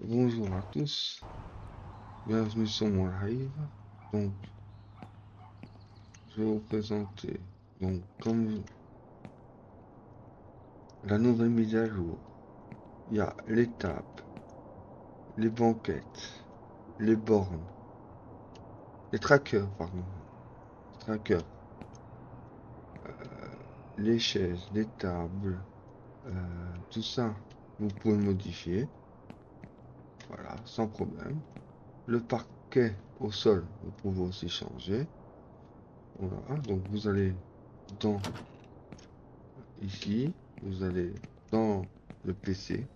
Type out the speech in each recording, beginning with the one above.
Bonjour à tous, bienvenue sur mon live. Donc, je vais vous présenter comme la nouvelle mise à jour. Il y a les tables, les banquettes, les bornes, les trackers, pardon, trackers, les chaises, les tables, tout ça, vous pouvez modifier, voilà, sans problème. Le parquet au sol, vous pouvez aussi changer. Voilà, donc vous allez dans ici, vous allez dans le PC,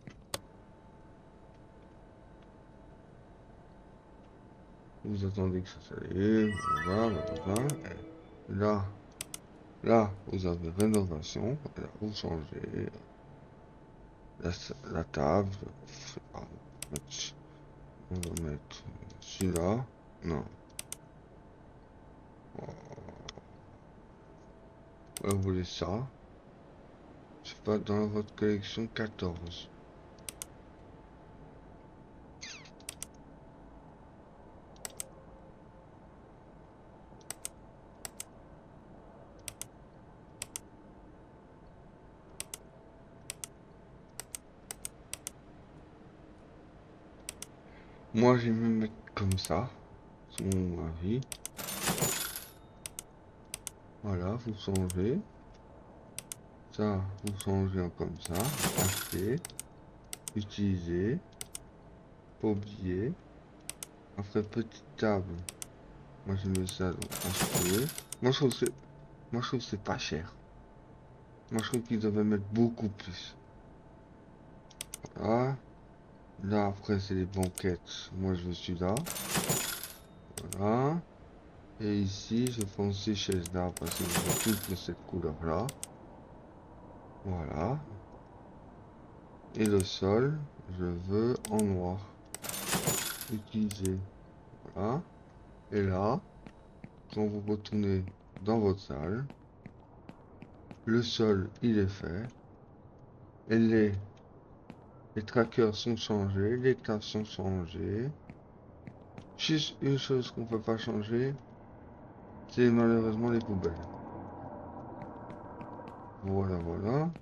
vous attendez que ça s'allume, voilà, blablabla. Et là, vous avez rénovation, et là, vous changez la table, je sais pas, on va mettre celui-là, non, vous voulez ça, je sais pas, dans votre collection 14. Moi, j'aime me mettre comme ça, c'est mon avis. Voilà, vous changez. Ça, vous changez en comme ça. Acheter, utiliser, pas oublier. Après, petite table. Moi, je mets ça donc acheter. Moi, je trouve que c'est, moi, je trouve que c'est pas cher. Moi, je trouve qu'ils devraient mettre beaucoup plus. Voilà. Là, après, c'est les banquettes. Moi, je suis là. Voilà. Et ici, je prends ces chaises-là parce que je veux toutes de cette couleur-là. Voilà. Et le sol, je veux en noir. Utiliser. Voilà. Et là, quand vous retournez dans votre salle, le sol, il est fait. Et les trackers sont changés, les tables sont changées. Juste une chose qu'on peut pas changer, c'est malheureusement les poubelles. Voilà, voilà.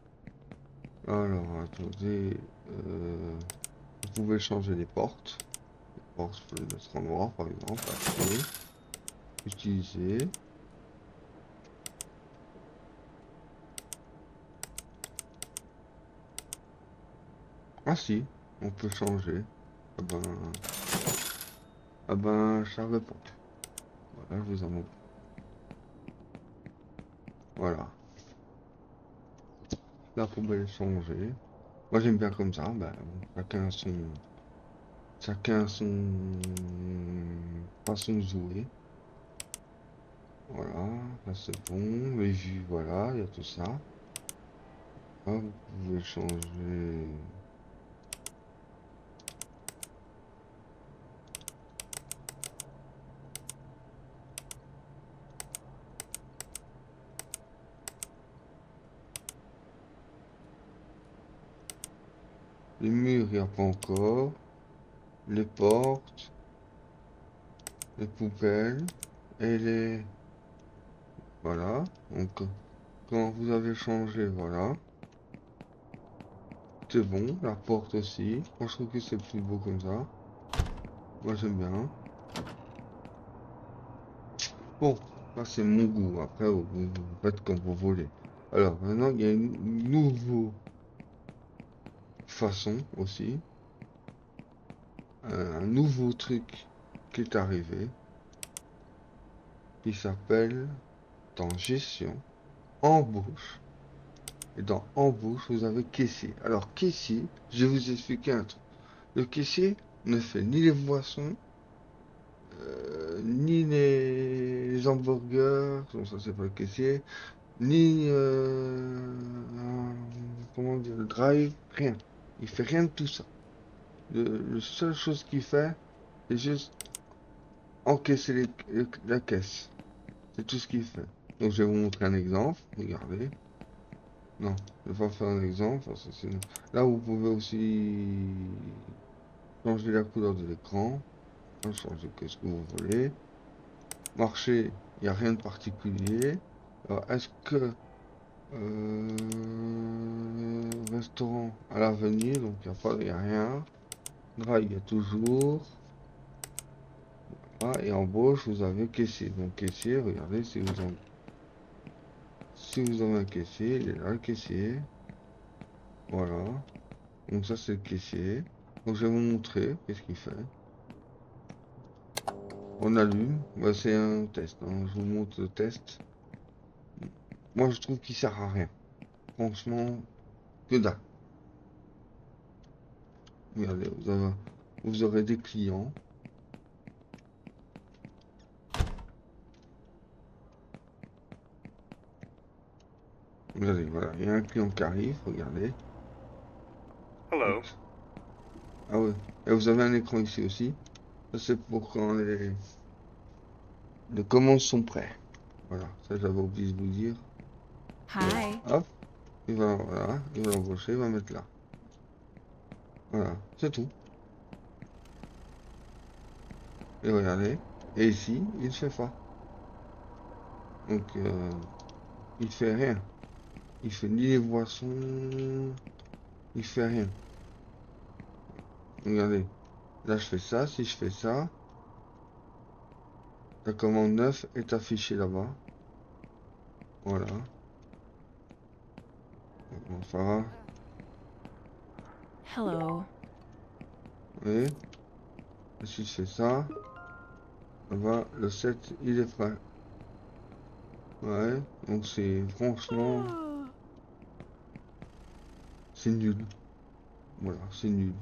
Alors, attendez. Vous pouvez changer les portes. Les portes, je peux les mettre en noir, par exemple. Acheter, utiliser. Ah si, on peut changer. Ah ben, charge de porte. Voilà, je vous en montre. Voilà. La poubelle est changée. Moi j'aime bien comme ça, ben, chacun son façon de jouer. Voilà, là c'est bon, les vues, voilà, il y a tout ça. Là, vous pouvez changer les murs, il n'y a pas encore, les portes, les poubelles et les... Voilà, donc quand vous avez changé, voilà, c'est bon, la porte aussi. Moi je trouve que c'est plus beau comme ça. Moi j'aime bien. Bon, ça c'est mon goût. Après, vous faites comme vous voulez. Alors, maintenant, il y a une nouvelle façon aussi. Un nouveau truc qui est arrivé, qui s'appelle dans gestion, embauche. Et dans embauche, vous avez caissier. Alors, caissier, je vais vous expliquer un truc. Le caissier ne fait ni les boissons, ni les hamburgers, bon, ça c'est pas le caissier, ni comment dire, le drive, rien. Il fait rien de tout ça. Le seule chose qu'il fait, c'est juste encaisser la caisse. C'est tout ce qu'il fait. Donc je vais vous montrer un exemple. Regardez. Non, je vais pas faire un exemple parce que sinon. Là vous pouvez aussi. changer la couleur de l'écran, changer ce que vous voulez. Marcher, il n'y a rien de particulier. Alors, est-ce que restaurant à l'avenir, donc il n'y a pas, y a rien. Drive, il y a toujours. Ah, et en gauche, vous avez caissier. Donc caissier, regardez si vous avez un caissier, il est là le caissier. Voilà. Donc ça c'est le caissier. Donc je vais vous montrer qu'est-ce qu'il fait. On allume. Bah, c'est un test, hein. Je vous montre le test. Moi je trouve qu'il sert à rien. Franchement, que dalle. Regardez, vous aurez des clients. Regardez, voilà, il y a un client qui arrive, regardez. Hello. Ah ouais. Et vous avez un écran ici aussi. Ça c'est pour quand les commandes sont prêtes. Voilà, ça j'avais oublié de vous dire. Hi. Hop, voilà, il va l'embaucher, il va mettre là. Voilà, c'est tout. Et regardez. Et ici, il ne fait pas. Donc, il fait rien. Il fait ni les boissons, il fait rien. Regardez. Là, je fais ça. Si je fais ça, la commande 9 est affichée là-bas. Voilà. Bon, ça va. Hello. Vous voyez? Et si je fais ça, là-bas, le 7, il est prêt. Ouais. Donc, c'est franchement, c'est nul. Voilà, c'est nul.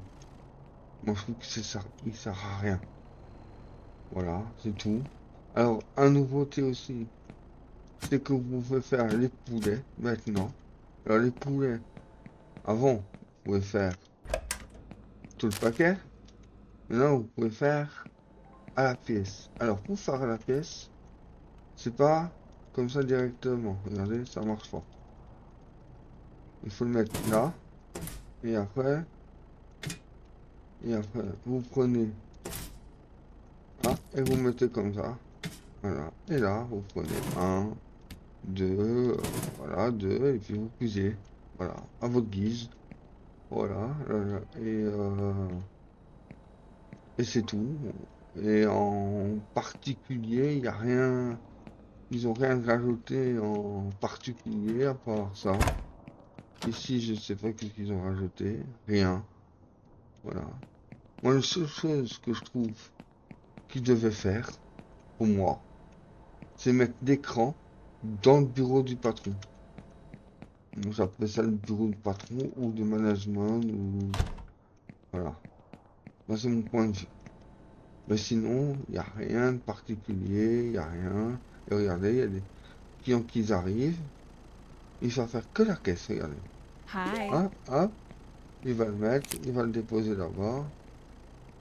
Moi, je trouve que c'est ça. Il sert à rien. Voilà, c'est tout. Alors, un nouveauté aussi, c'est que vous pouvez faire les poulets maintenant. Alors, les poulets, avant, vous pouvez faire tout le paquet. Maintenant, vous pouvez faire à la pièce. Alors, pour faire à la pièce, c'est pas comme ça directement. Regardez, ça marche pas. Il faut le mettre là. Et après, vous prenez là et vous mettez comme ça. Voilà. Et là, vous prenez un, deux, voilà, deux, et puis vous cuisez. Voilà, à votre guise. Voilà, et c'est tout. Et en particulier, il n'y a rien, ils ont rien rajouté en particulier à part ça. Ici, je ne sais pas qu'est-ce qu'ils ont rajouté. Rien. Voilà. Moi, la seule chose que je trouve qu'ils devaient faire, pour moi, c'est mettre l'écran dans le bureau du patron. Donc, j'appelle ça le bureau du patron ou de management ou voilà. Moi, c'est mon point de vue. Mais sinon, il n'y a rien de particulier, il n'y a rien. Et regardez, il y a des clients qui arrivent, il va faire que la caisse, regardez. Hi. Hop, hop, il va le mettre, il va le déposer là-bas.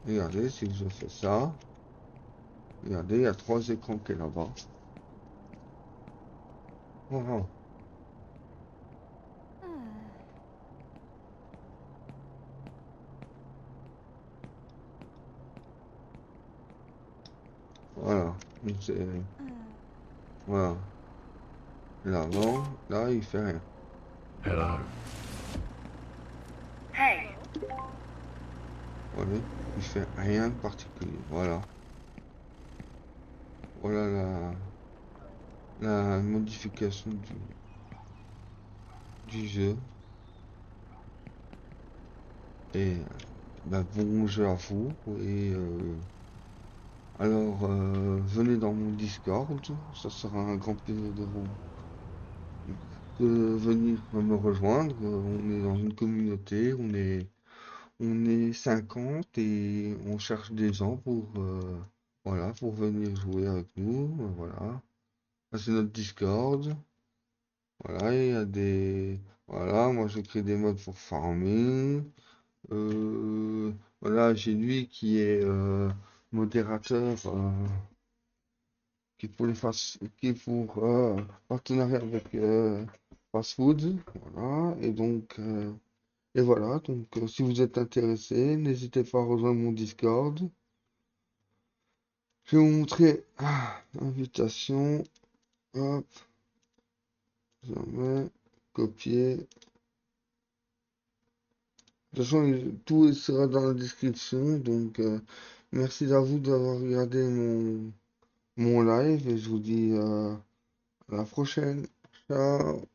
Regardez, si je fais ça, regardez, il y a trois écrans qui est là-bas. Voilà, voilà. Donc, voilà. Là, non, là, il fait rien. Hello. Hey. Voilà, il fait rien de particulier. Voilà. Voilà la modification du jeu. Et bah, bon jeu à vous. Et alors, venez dans mon Discord. Ça sera un grand plaisir de venir me rejoindre. On est dans une communauté. On est 50 et on cherche des gens voilà, pour venir jouer avec nous. Voilà. Ça, c'est notre Discord. Voilà, il y a des. Voilà, moi je crée des modes pour farmer. Euh, voilà, j'ai lui qui est modérateur, qui est pour partenariat avec Fast Food. Voilà, et donc il Et voilà, donc si vous êtes intéressé, n'hésitez pas à rejoindre mon Discord. Je vais vous montrer invitation. Hop, je mets, copier. De toute façon, tout sera dans la description. Donc, merci à vous d'avoir regardé mon live et je vous dis à la prochaine. Ciao.